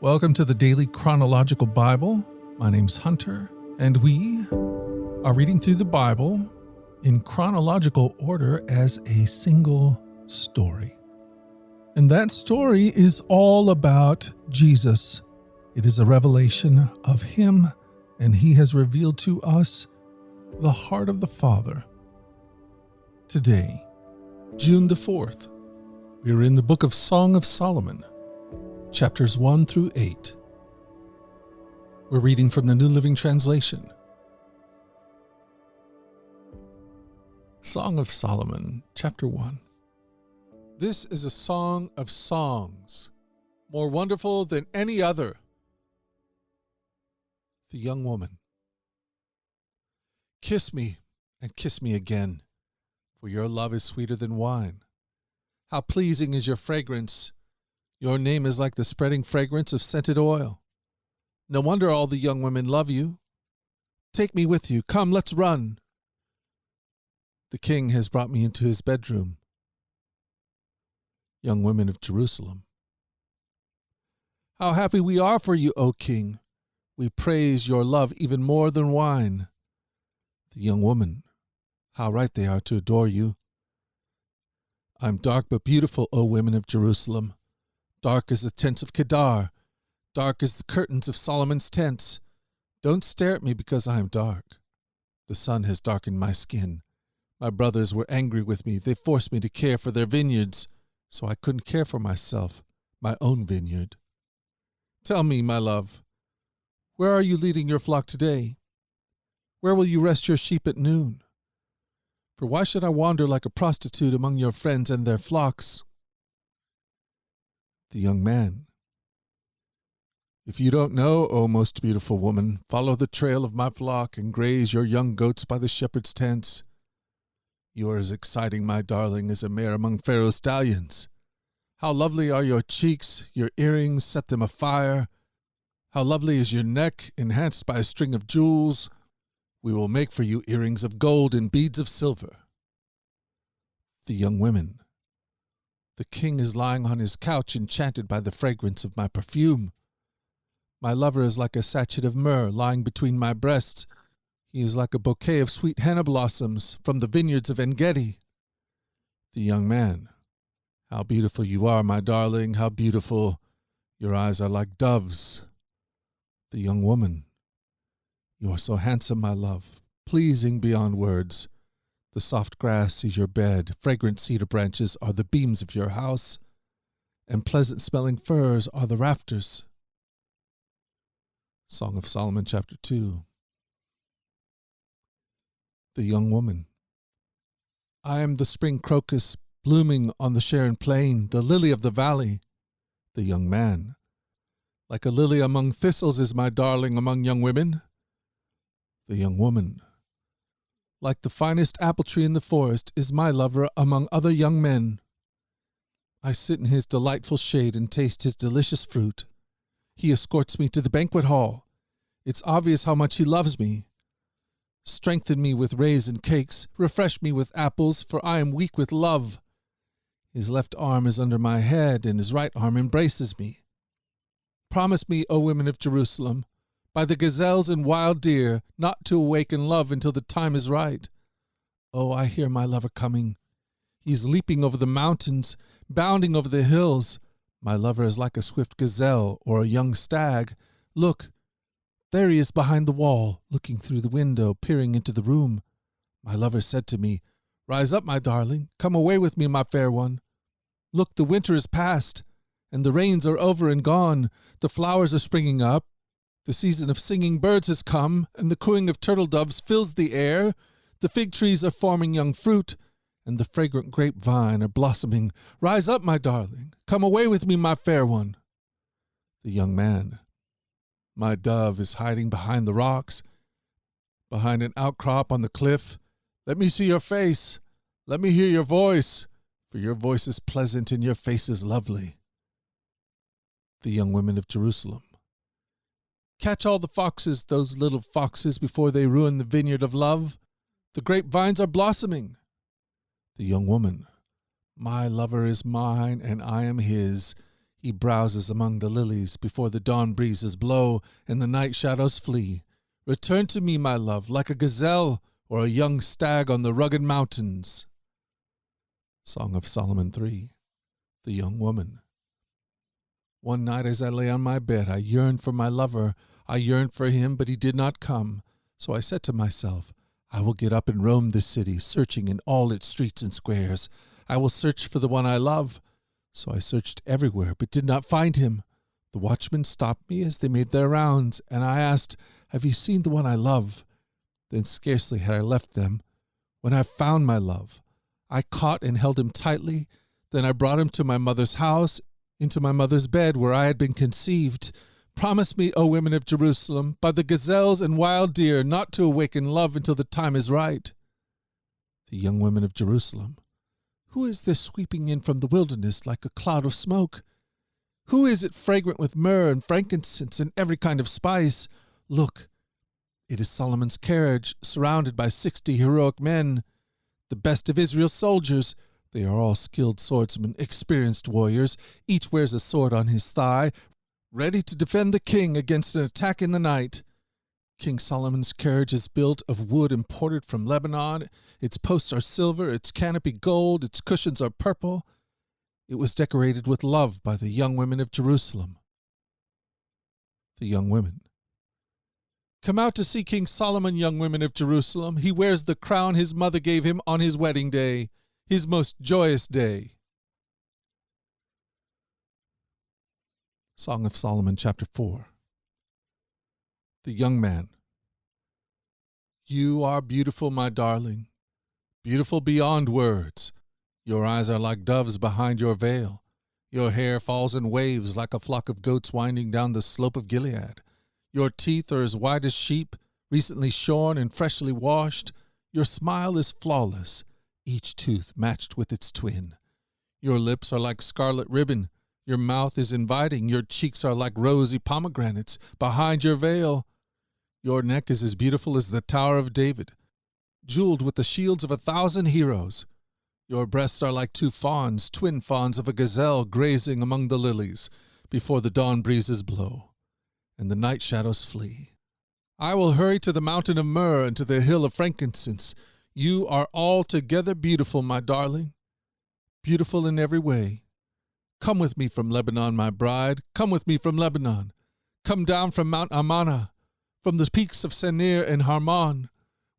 Welcome to the Daily Chronological Bible. My name's Hunter, and we are reading through the Bible in chronological order as a single story. And that story is all about Jesus. It is a revelation of Him, and He has revealed to us the heart of the Father. Today, June the 4th, we are in the book of Song of Solomon, chapters 1 through 8. We're reading from the New Living Translation. Song of Solomon, chapter 1. This is a song of songs, more wonderful than any other. The young woman. Kiss me and kiss me again, for your love is sweeter than wine. How pleasing is your fragrance! Your name is like the spreading fragrance of scented oil. No wonder all the young women love you. Take me with you. Come, let's run. The king has brought me into his bedroom. Young women of Jerusalem. How happy we are for you, O king. We praise your love even more than wine. The young woman. How right they are to adore you. I'm dark but beautiful, O women of Jerusalem. Dark as the tents of Kedar, dark as the curtains of Solomon's tents. Don't stare at me because I am dark. The sun has darkened my skin. My brothers were angry with me. They forced me to care for their vineyards, so I couldn't care for myself, my own vineyard. Tell me, my love, where are you leading your flock today? Where will you rest your sheep at noon? For why should I wander like a prostitute among your friends and their flocks? The young man. If you don't know, O most beautiful woman, follow the trail of my flock and graze your young goats by the shepherd's tents. You are as exciting, my darling, as a mare among Pharaoh's stallions. How lovely are your cheeks, your earrings, set them afire. How lovely is your neck, enhanced by a string of jewels. We will make for you earrings of gold and beads of silver. The young women. The king is lying on his couch, enchanted by the fragrance of my perfume. My lover is like a sachet of myrrh lying between my breasts. He is like a bouquet of sweet henna blossoms from the vineyards of En-Gedi. The young man. How beautiful you are, my darling, how beautiful. Your eyes are like doves. The young woman. You are so handsome, my love, pleasing beyond words. The soft grass is your bed, fragrant cedar branches are the beams of your house, and pleasant-smelling firs are the rafters. Song of Solomon, chapter 2. The young woman. I am the spring crocus blooming on the Sharon plain, the lily of the valley. The young man. Like a lily among thistles is my darling among young women. The young woman. Like the finest apple tree in the forest is my lover among other young men. I sit in his delightful shade and taste his delicious fruit. He escorts me to the banquet hall. It's obvious how much he loves me. Strengthen me with raisin cakes, refresh me with apples, for I am weak with love. His left arm is under my head, and his right arm embraces me. Promise me, O women of Jerusalem, by the gazelles and wild deer, not to awaken love until the time is right. Oh, I hear my lover coming. He is leaping over the mountains, bounding over the hills. My lover is like a swift gazelle or a young stag. Look, there he is behind the wall, looking through the window, peering into the room. My lover said to me, Rise up, my darling, come away with me, my fair one. Look, the winter is past, and the rains are over and gone. The flowers are springing up. The season of singing birds has come, and the cooing of turtle doves fills the air. The fig trees are forming young fruit, and the fragrant grapevine are blossoming. Rise up, my darling. Come away with me, my fair one. The young man. My dove is hiding behind the rocks, behind an outcrop on the cliff. Let me see your face. Let me hear your voice, for your voice is pleasant and your face is lovely. The young women of Jerusalem. Catch all the foxes, those little foxes, before they ruin the vineyard of love. The grapevines are blossoming. The young woman. My lover is mine, and I am his. He browses among the lilies before the dawn breezes blow and the night shadows flee. Return to me, my love, like a gazelle or a young stag on the rugged mountains. Song of Solomon 3. The Young Woman. One night as I lay on my bed, I yearned for my lover. I yearned for him, but he did not come. So I said to myself, I will get up and roam this city, searching in all its streets and squares. I will search for the one I love. So I searched everywhere, but did not find him. The watchmen stopped me as they made their rounds, and I asked, Have you seen the one I love? Then scarcely had I left them, when I found my love. I caught and held him tightly. Then I brought him to my mother's house, into my mother's bed where I had been conceived. Promise me, O women of Jerusalem, by the gazelles and wild deer, not to awaken love until the time is right. The young women of Jerusalem. Who is this sweeping in from the wilderness like a cloud of smoke? Who is it fragrant with myrrh and frankincense and every kind of spice? Look, it is Solomon's carriage, surrounded by 60 heroic men, the best of Israel's soldiers. They are all skilled swordsmen, experienced warriors. Each wears a sword on his thigh, ready to defend the king against an attack in the night. King Solomon's carriage is built of wood imported from Lebanon. Its posts are silver, its canopy gold, its cushions are purple. It was decorated with love by the young women of Jerusalem. The young women. Come out to see King Solomon, young women of Jerusalem. He wears the crown his mother gave him on his wedding day, his most joyous day. Song of Solomon, chapter 4. The young man. You are beautiful, my darling, beautiful beyond words. Your eyes are like doves behind your veil. Your hair falls in waves like a flock of goats winding down the slope of Gilead. Your teeth are as white as sheep, recently shorn and freshly washed. Your smile is flawless, each tooth matched with its twin. Your lips are like scarlet ribbon. Your mouth is inviting. Your cheeks are like rosy pomegranates behind your veil. Your neck is as beautiful as the Tower of David, jeweled with the shields of 1,000 heroes. Your breasts are like two fawns, twin fawns of a gazelle grazing among the lilies before the dawn breezes blow and the night shadows flee. I will hurry to the mountain of myrrh and to the hill of frankincense. You are altogether beautiful, my darling, beautiful in every way. Come with me from Lebanon, my bride. Come with me from Lebanon. Come down from Mount Amanah, from the peaks of Senir and Harmon,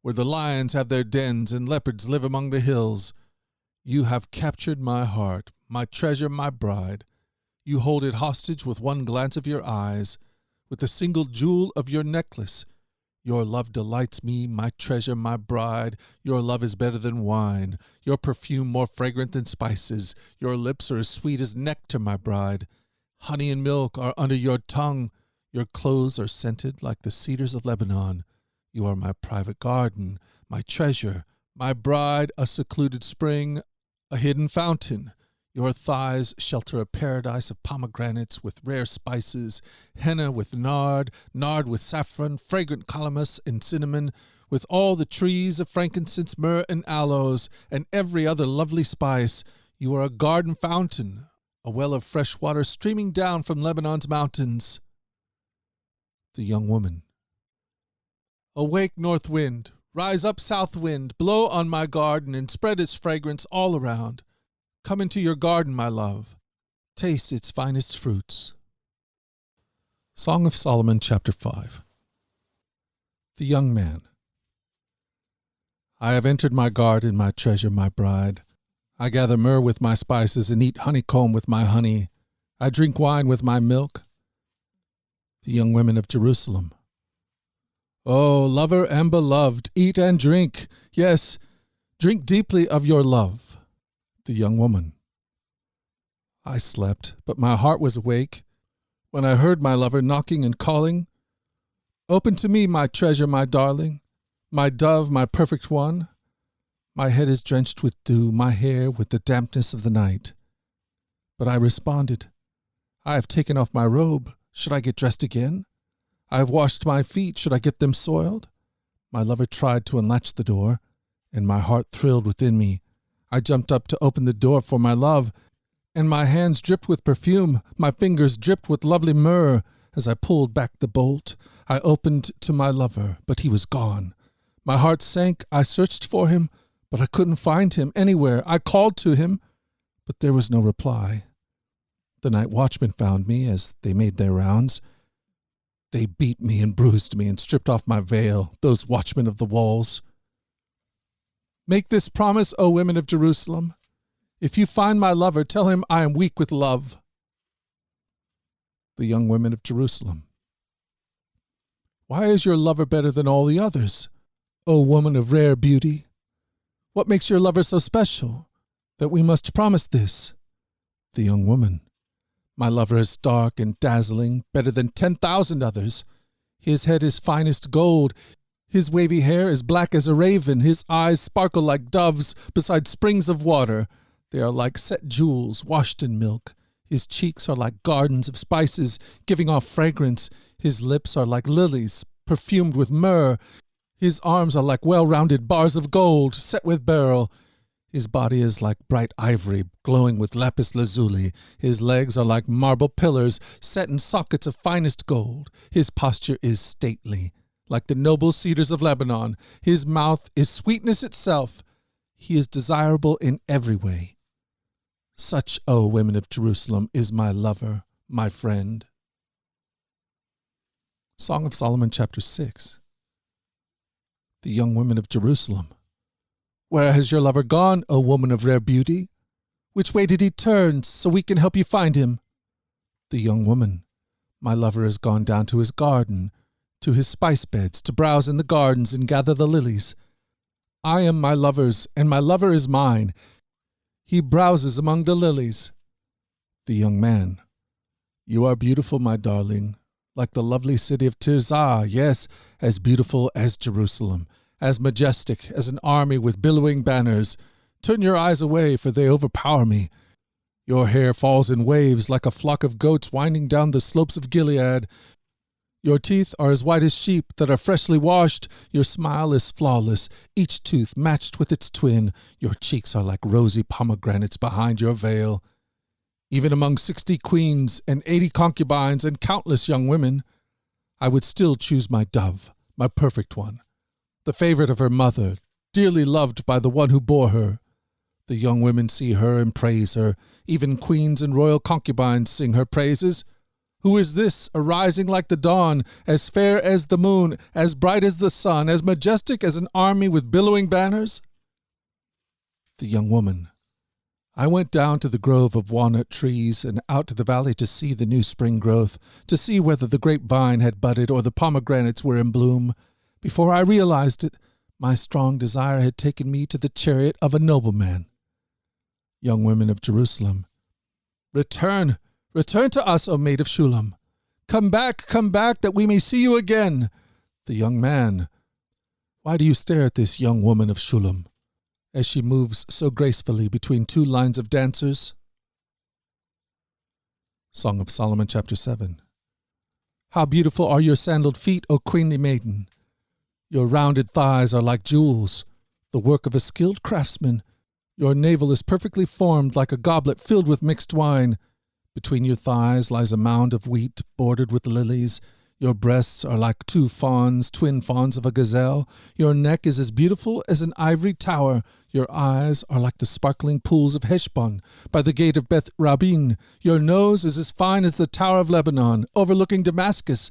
where the lions have their dens and leopards live among the hills. You have captured my heart, my treasure, my bride. You hold it hostage with one glance of your eyes, with a single jewel of your necklace. Your love delights me, my treasure, my bride. Your love is better than wine, your perfume more fragrant than spices. Your lips are as sweet as nectar, my bride. Honey and milk are under your tongue. Your clothes are scented like the cedars of Lebanon. You are my private garden, my treasure, my bride, a secluded spring, a hidden fountain. Your thighs shelter a paradise of pomegranates with rare spices, henna with nard, nard with saffron, fragrant calamus and cinnamon, with all the trees of frankincense, myrrh, and aloes, and every other lovely spice. You are a garden fountain, a well of fresh water streaming down from Lebanon's mountains. The young woman. Awake, north wind, rise up, south wind, blow on my garden and spread its fragrance all around. Come into your garden, my love. Taste its finest fruits. Song of Solomon, chapter 5. The young man. I have entered my garden, my treasure, my bride. I gather myrrh with my spices and eat honeycomb with my honey. I drink wine with my milk. The young women of Jerusalem. O lover and beloved, eat and drink. Yes, drink deeply of your love. The young woman. I slept, but my heart was awake when I heard my lover knocking and calling. Open to me, my treasure, my darling, my dove, my perfect one. My head is drenched with dew, my hair with the dampness of the night. But I responded, I have taken off my robe. Should I get dressed again? I have washed my feet. Should I get them soiled? My lover tried to unlatch the door, and my heart thrilled within me. I jumped up to open the door for my love, and my hands dripped with perfume, my fingers dripped with lovely myrrh. As I pulled back the bolt, I opened to my lover, but he was gone. My heart sank. I searched for him, but I couldn't find him anywhere. I called to him, but there was no reply. The night watchmen found me as they made their rounds. They beat me and bruised me and stripped off my veil, those watchmen of the walls. Make this promise, O women of Jerusalem. If you find my lover, tell him I am weak with love. The young women of Jerusalem. Why is your lover better than all the others, O woman of rare beauty? What makes your lover so special that we must promise this? The young woman. My lover is dark and dazzling, better than 10,000 others. His head is finest gold. His wavy hair is black as a raven. His eyes sparkle like doves beside springs of water. They are like set jewels washed in milk. His cheeks are like gardens of spices, giving off fragrance. His lips are like lilies, perfumed with myrrh. His arms are like well-rounded bars of gold, set with beryl. His body is like bright ivory, glowing with lapis lazuli. His legs are like marble pillars, set in sockets of finest gold. His posture is stately, like the noble cedars of Lebanon. His mouth is sweetness itself. He is desirable in every way. Such, O women of Jerusalem, is my lover, my friend. Song of Solomon, chapter 6. The young women of Jerusalem. Where has your lover gone, O woman of rare beauty? Which way did he turn, so we can help you find him? The young woman. My lover has gone down to his garden, to his spice beds, to browse in the gardens and gather the lilies. I am my lover's, and my lover is mine. He browses among the lilies. The young man. You are beautiful, my darling, like the lovely city of Tirzah, yes, as beautiful as Jerusalem, as majestic as an army with billowing banners. Turn your eyes away, for they overpower me. Your hair falls in waves like a flock of goats winding down the slopes of Gilead. Your teeth are as white as sheep that are freshly washed. Your smile is flawless, each tooth matched with its twin. Your cheeks are like rosy pomegranates behind your veil. Even among 60 queens and 80 concubines and countless young women, I would still choose my dove, my perfect one, the favorite of her mother, dearly loved by the one who bore her. The young women see her and praise her. Even queens and royal concubines sing her praises. Who is this, arising like the dawn, as fair as the moon, as bright as the sun, as majestic as an army with billowing banners? The young woman. I went down to the grove of walnut trees and out to the valley to see the new spring growth, to see whether the grapevine had budded or the pomegranates were in bloom. Before I realized it, my strong desire had taken me to the chariot of a nobleman. Young women of Jerusalem. Return, return to us, O maid of Shulam. Come back, that we may see you again. The young man. Why do you stare at this young woman of Shulam, as she moves so gracefully between two lines of dancers? Song of Solomon, chapter 7. How beautiful are your sandaled feet, O queenly maiden! Your rounded thighs are like jewels, the work of a skilled craftsman. Your navel is perfectly formed like a goblet filled with mixed wine. Between your thighs lies a mound of wheat bordered with lilies. Your breasts are like two fawns, twin fawns of a gazelle. Your neck is as beautiful as an ivory tower. Your eyes are like the sparkling pools of Heshbon by the gate of Beth Rabin. Your nose is as fine as the Tower of Lebanon, overlooking Damascus.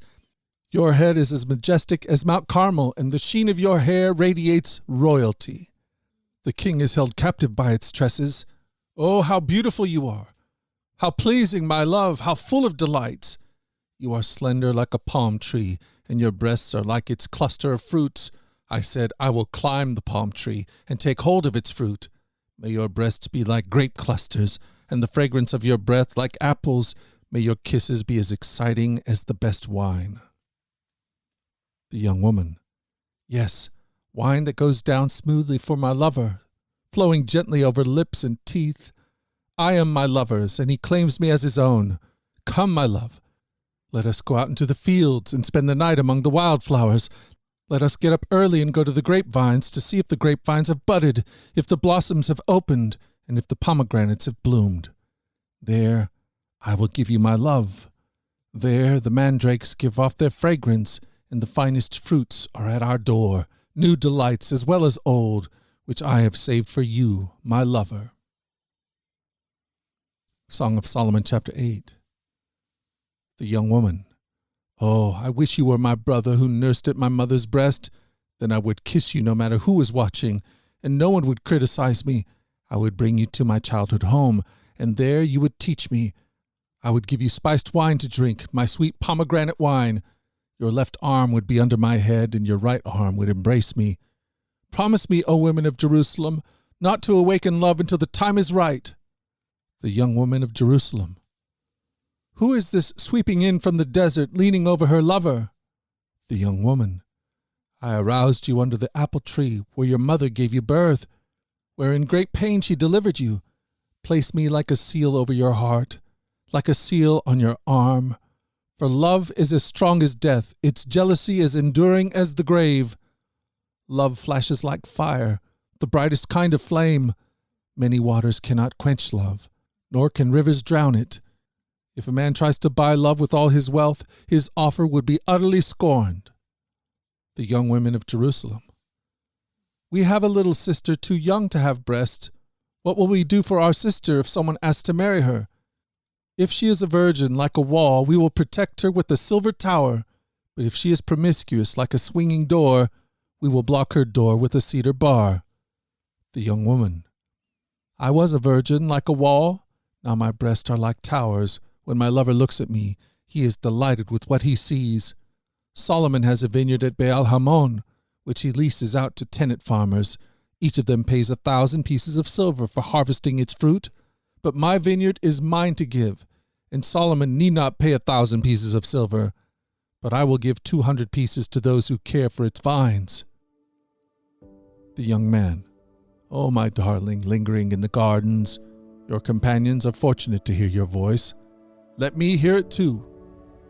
Your head is as majestic as Mount Carmel, and the sheen of your hair radiates royalty. The king is held captive by its tresses. Oh, how beautiful you are! How pleasing, my love! How full of delights! You are slender like a palm tree, and your breasts are like its cluster of fruits. I said, I will climb the palm tree and take hold of its fruit. May your breasts be like grape clusters, and the fragrance of your breath like apples. May your kisses be as exciting as the best wine. The young woman. Yes, wine that goes down smoothly for my lover, flowing gently over lips and teeth. I am my lover's, and he claims me as his own. Come, my love. Let us go out into the fields and spend the night among the wildflowers. Let us get up early and go to the grapevines to see if the grapevines have budded, if the blossoms have opened, and if the pomegranates have bloomed. There I will give you my love. There the mandrakes give off their fragrance, and the finest fruits are at our door, new delights as well as old, which I have saved for you, my lover. Song of Solomon, chapter 8. The young woman. Oh, I wish you were my brother who nursed at my mother's breast. Then I would kiss you no matter who was watching, and no one would criticize me. I would bring you to my childhood home, and there you would teach me. I would give you spiced wine to drink, my sweet pomegranate wine. Your left arm would be under my head, and your right arm would embrace me. Promise me, O women of Jerusalem, not to awaken love until the time is right. The young woman of Jerusalem. Who is this sweeping in from the desert, leaning over her lover? The young woman. I aroused you under the apple tree, where your mother gave you birth, where in great pain she delivered you. Place me like a seal over your heart, like a seal on your arm. For love is as strong as death, its jealousy as enduring as the grave. Love flashes like fire, the brightest kind of flame. Many waters cannot quench love, nor can rivers drown it. If a man tries to buy love with all his wealth, his offer would be utterly scorned. The young women of Jerusalem. We have a little sister too young to have breasts. What will we do for our sister if someone asks to marry her? If she is a virgin like a wall, we will protect her with a silver tower. But if she is promiscuous like a swinging door, we will block her door with a cedar bar. The young woman. I was a virgin like a wall. Now my breasts are like towers. When my lover looks at me, he is delighted with what he sees. Solomon has a vineyard at Baal Hamon, which he leases out to tenant farmers. Each of them pays 1,000 pieces of silver for harvesting its fruit. But my vineyard is mine to give, and Solomon need not pay 1,000 pieces of silver. But I will give 200 pieces to those who care for its vines. The young man. Oh, my darling, lingering in the gardens, your companions are fortunate to hear your voice. Let me hear it too.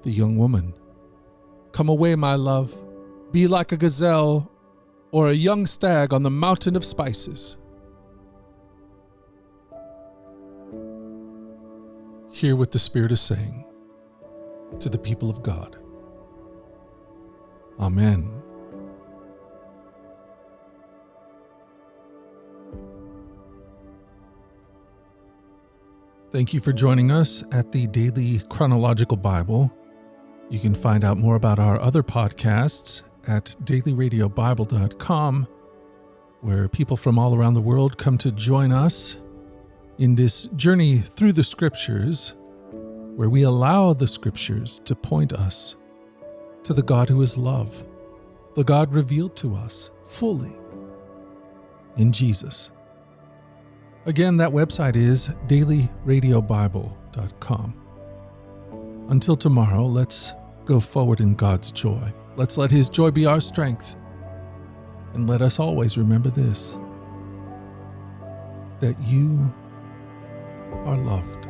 The young woman. Come away, my love. Be like a gazelle or a young stag on the mountain of spices. Hear what the Spirit is saying to the people of God. Amen. Thank you for joining us at the Daily Chronological Bible. You can find out more about our other podcasts at dailyradiobible.com, where people from all around the world come to join us in this journey through the Scriptures, where we allow the Scriptures to point us to the God who is love, the God revealed to us fully in Jesus. Again, that website is dailyradiobible.com. Until tomorrow, let's go forward in God's joy. Let's let His joy be our strength. And let us always remember this, that you are loved.